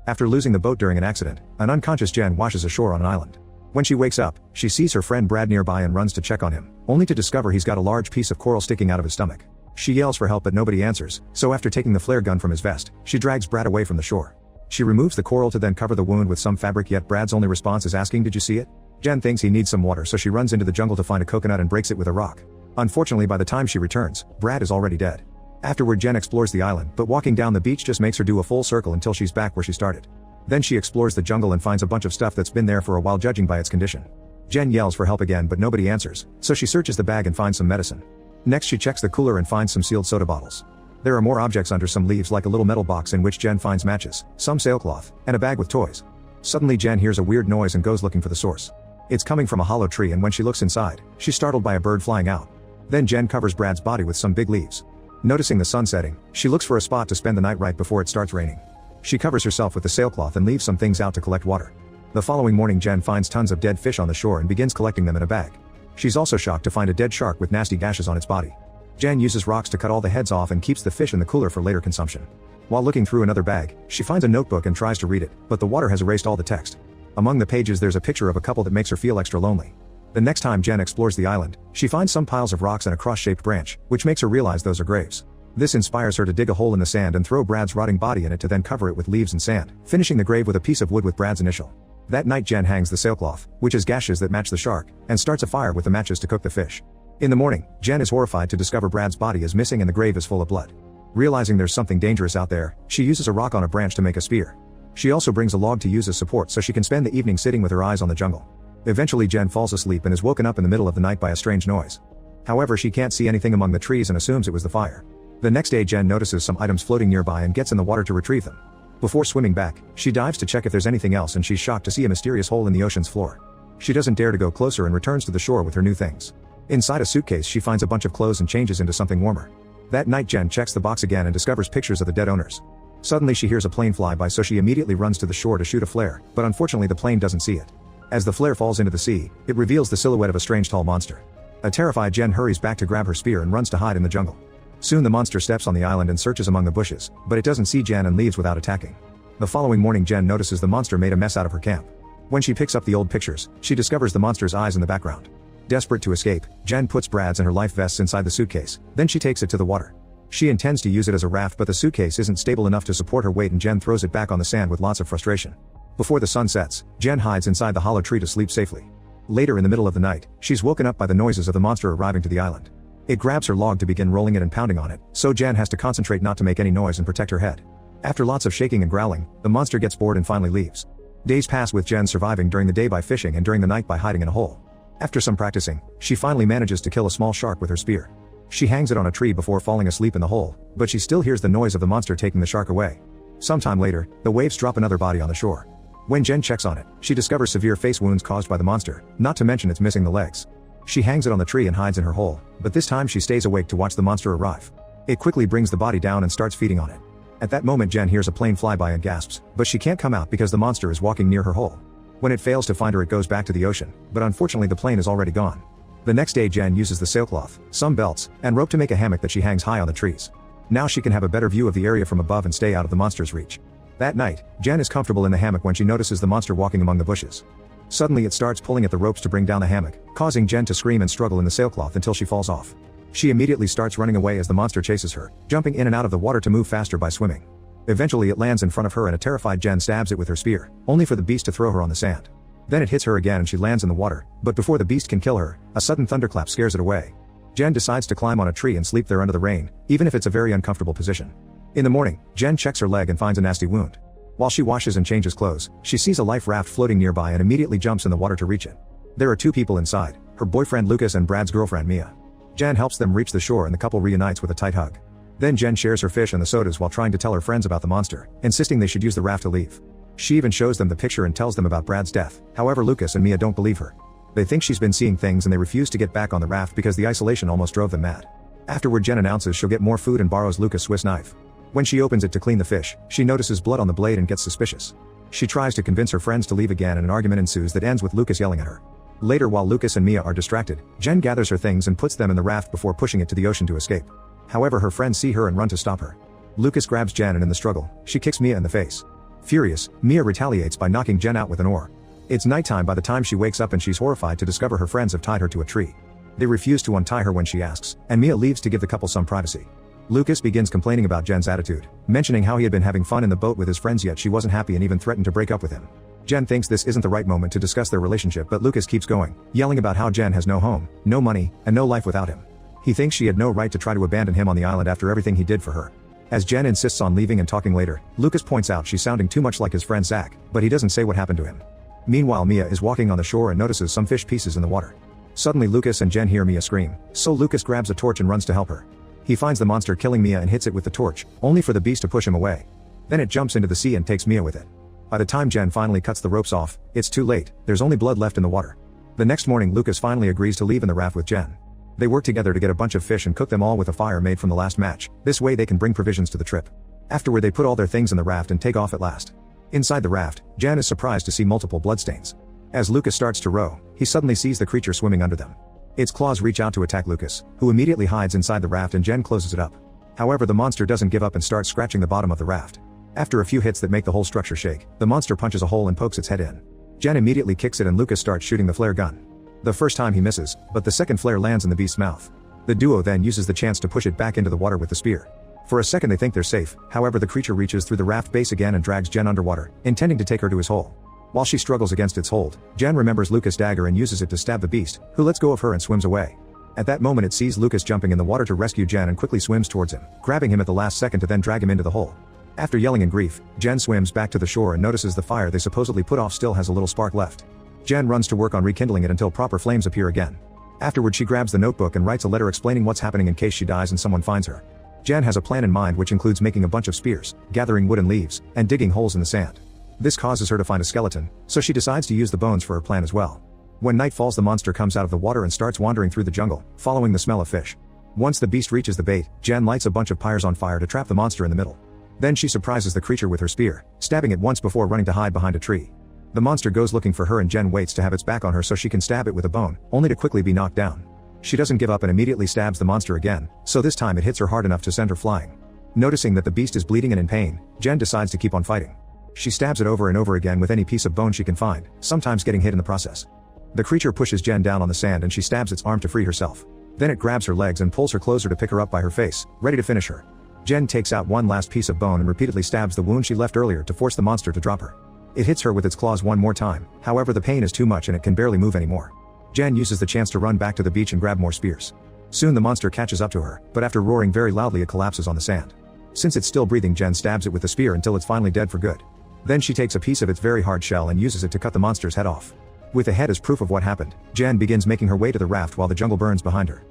After losing the boat during an accident, an unconscious Jen washes ashore on an island. When she wakes up, she sees her friend Brad nearby and runs to check on him, only to discover he's got a large piece of coral sticking out of his stomach. She yells for help but nobody answers, so after taking the flare gun from his vest, she drags Brad away from the shore. She removes the coral to then cover the wound with some fabric, yet Brad's only response is asking, "Did you see it?" Jen thinks he needs some water, so she runs into the jungle to find a coconut and breaks it with a rock. Unfortunately, by the time she returns, Brad is already dead. Afterward, Jen explores the island, but walking down the beach just makes her do a full circle until she's back where she started. Then she explores the jungle and finds a bunch of stuff that's been there for a while, judging by its condition. Jen yells for help again but nobody answers, so she searches the bag and finds some medicine. Next she checks the cooler and finds some sealed soda bottles. There are more objects under some leaves, like a little metal box in which Jen finds matches, some sailcloth, and a bag with toys. Suddenly Jen hears a weird noise and goes looking for the source. It's coming from a hollow tree, and when she looks inside, she's startled by a bird flying out. Then Jen covers Brad's body with some big leaves. Noticing the sun setting, she looks for a spot to spend the night right before it starts raining. She covers herself with the sailcloth and leaves some things out to collect water. The following morning Jen finds tons of dead fish on the shore and begins collecting them in a bag. She's also shocked to find a dead shark with nasty gashes on its body. Jen uses rocks to cut all the heads off and keeps the fish in the cooler for later consumption. While looking through another bag, she finds a notebook and tries to read it, but the water has erased all the text. Among the pages there's a picture of a couple that makes her feel extra lonely. The next time Jen explores the island, she finds some piles of rocks and a cross-shaped branch, which makes her realize those are graves. This inspires her to dig a hole in the sand and throw Brad's rotting body in it to then cover it with leaves and sand, finishing the grave with a piece of wood with Brad's initial. That night Jen hangs the sailcloth, which has gashes that match the shark, and starts a fire with the matches to cook the fish. In the morning, Jen is horrified to discover Brad's body is missing and the grave is full of blood. Realizing there's something dangerous out there, she uses a rock on a branch to make a spear. She also brings a log to use as support so she can spend the evening sitting with her eyes on the jungle. Eventually Jen falls asleep and is woken up in the middle of the night by a strange noise. However, she can't see anything among the trees and assumes it was the fire. The next day Jen notices some items floating nearby and gets in the water to retrieve them. Before swimming back, she dives to check if there's anything else, and she's shocked to see a mysterious hole in the ocean's floor. She doesn't dare to go closer and returns to the shore with her new things. Inside a suitcase she finds a bunch of clothes and changes into something warmer. That night Jen checks the box again and discovers pictures of the dead owners. Suddenly she hears a plane fly by, so she immediately runs to the shore to shoot a flare, but unfortunately the plane doesn't see it. As the flare falls into the sea, it reveals the silhouette of a strange tall monster. A terrified Jen hurries back to grab her spear and runs to hide in the jungle. Soon the monster steps on the island and searches among the bushes, but it doesn't see Jen and leaves without attacking. The following morning Jen notices the monster made a mess out of her camp. When she picks up the old pictures, she discovers the monster's eyes in the background. Desperate to escape, Jen puts Brad's and her life vests inside the suitcase, then she takes it to the water. She intends to use it as a raft, but the suitcase isn't stable enough to support her weight and Jen throws it back on the sand with lots of frustration. Before the sun sets, Jen hides inside the hollow tree to sleep safely. Later in the middle of the night, she's woken up by the noises of the monster arriving to the island. It grabs her log to begin rolling it and pounding on it, so Jen has to concentrate not to make any noise and protect her head. After lots of shaking and growling, the monster gets bored and finally leaves. Days pass with Jen surviving during the day by fishing and during the night by hiding in a hole. After some practicing, she finally manages to kill a small shark with her spear. She hangs it on a tree before falling asleep in the hole, but she still hears the noise of the monster taking the shark away. Sometime later, the waves drop another body on the shore. When Jen checks on it, she discovers severe face wounds caused by the monster, not to mention it's missing the legs. She hangs it on the tree and hides in her hole, but this time she stays awake to watch the monster arrive. It quickly brings the body down and starts feeding on it. At that moment Jen hears a plane fly by and gasps, but she can't come out because the monster is walking near her hole. When it fails to find her it goes back to the ocean, but unfortunately the plane is already gone. The next day Jen uses the sailcloth, some belts, and rope to make a hammock that she hangs high on the trees. Now she can have a better view of the area from above and stay out of the monster's reach. That night, Jen is comfortable in the hammock when she notices the monster walking among the bushes. Suddenly it starts pulling at the ropes to bring down the hammock, causing Jen to scream and struggle in the sailcloth until she falls off. She immediately starts running away as the monster chases her, jumping in and out of the water to move faster by swimming. Eventually it lands in front of her and a terrified Jen stabs it with her spear, only for the beast to throw her on the sand. Then it hits her again and she lands in the water, but before the beast can kill her, a sudden thunderclap scares it away. Jen decides to climb on a tree and sleep there under the rain, even if it's a very uncomfortable position. In the morning, Jen checks her leg and finds a nasty wound. While she washes and changes clothes, she sees a life raft floating nearby and immediately jumps in the water to reach it. There are two people inside, her boyfriend Lucas and Brad's girlfriend Mia. Jen helps them reach the shore and the couple reunites with a tight hug. Then Jen shares her fish and the sodas while trying to tell her friends about the monster, insisting they should use the raft to leave. She even shows them the picture and tells them about Brad's death. However, Lucas and Mia don't believe her. They think she's been seeing things and they refuse to get back on the raft because the isolation almost drove them mad. Afterward, Jen announces she'll get more food and borrows Lucas' Swiss knife. When she opens it to clean the fish, she notices blood on the blade and gets suspicious. She tries to convince her friends to leave again and an argument ensues that ends with Lucas yelling at her. Later, while Lucas and Mia are distracted, Jen gathers her things and puts them in the raft before pushing it to the ocean to escape. However, her friends see her and run to stop her. Lucas grabs Jen and in the struggle, she kicks Mia in the face. Furious, Mia retaliates by knocking Jen out with an oar. It's nighttime by the time she wakes up and she's horrified to discover her friends have tied her to a tree. They refuse to untie her when she asks, and Mia leaves to give the couple some privacy. Lucas begins complaining about Jen's attitude, mentioning how he had been having fun in the boat with his friends yet she wasn't happy and even threatened to break up with him. Jen thinks this isn't the right moment to discuss their relationship, but Lucas keeps going, yelling about how Jen has no home, no money, and no life without him. He thinks she had no right to try to abandon him on the island after everything he did for her. As Jen insists on leaving and talking later, Lucas points out she's sounding too much like his friend Zach, but he doesn't say what happened to him. Meanwhile, Mia is walking on the shore and notices some fish pieces in the water. Suddenly Lucas and Jen hear Mia scream, so Lucas grabs a torch and runs to help her. He finds the monster killing Mia and hits it with the torch, only for the beast to push him away. Then it jumps into the sea and takes Mia with it. By the time Jen finally cuts the ropes off, it's too late, there's only blood left in the water. The next morning Lucas finally agrees to leave in the raft with Jen. They work together to get a bunch of fish and cook them all with a fire made from the last match, this way they can bring provisions to the trip. Afterward they put all their things in the raft and take off at last. Inside the raft, Jen is surprised to see multiple bloodstains. As Lucas starts to row, he suddenly sees the creature swimming under them. Its claws reach out to attack Lucas, who immediately hides inside the raft and Jen closes it up. However, the monster doesn't give up and starts scratching the bottom of the raft. After a few hits that make the whole structure shake, the monster punches a hole and pokes its head in. Jen immediately kicks it and Lucas starts shooting the flare gun. The first time he misses, but the second flare lands in the beast's mouth. The duo then uses the chance to push it back into the water with the spear. For a second they think they're safe, however the creature reaches through the raft base again and drags Jen underwater, intending to take her to his hole. While she struggles against its hold, Jen remembers Lucas' dagger and uses it to stab the beast, who lets go of her and swims away. At that moment it sees Lucas jumping in the water to rescue Jen and quickly swims towards him, grabbing him at the last second to then drag him into the hole. After yelling in grief, Jen swims back to the shore and notices the fire they supposedly put off still has a little spark left. Jen runs to work on rekindling it until proper flames appear again. Afterward she grabs the notebook and writes a letter explaining what's happening in case she dies and someone finds her. Jen has a plan in mind which includes making a bunch of spears, gathering wood and leaves, and digging holes in the sand. This causes her to find a skeleton, so she decides to use the bones for her plan as well. When night falls the monster comes out of the water and starts wandering through the jungle, following the smell of fish. Once the beast reaches the bait, Jen lights a bunch of pyres on fire to trap the monster in the middle. Then she surprises the creature with her spear, stabbing it once before running to hide behind a tree. The monster goes looking for her and Jen waits to have its back on her so she can stab it with a bone, only to quickly be knocked down. She doesn't give up and immediately stabs the monster again, so this time it hits her hard enough to send her flying. Noticing that the beast is bleeding and in pain, Jen decides to keep on fighting. She stabs it over and over again with any piece of bone she can find, sometimes getting hit in the process. The creature pushes Jen down on the sand and she stabs its arm to free herself. Then it grabs her legs and pulls her closer to pick her up by her face, ready to finish her. Jen takes out one last piece of bone and repeatedly stabs the wound she left earlier to force the monster to drop her. It hits her with its claws one more time, however the pain is too much and it can barely move anymore. Jen uses the chance to run back to the beach and grab more spears. Soon the monster catches up to her, but after roaring very loudly it collapses on the sand. Since it's still breathing, Jen stabs it with the spear until it's finally dead for good. Then she takes a piece of its very hard shell and uses it to cut the monster's head off. With the head as proof of what happened, Jen begins making her way to the raft while the jungle burns behind her.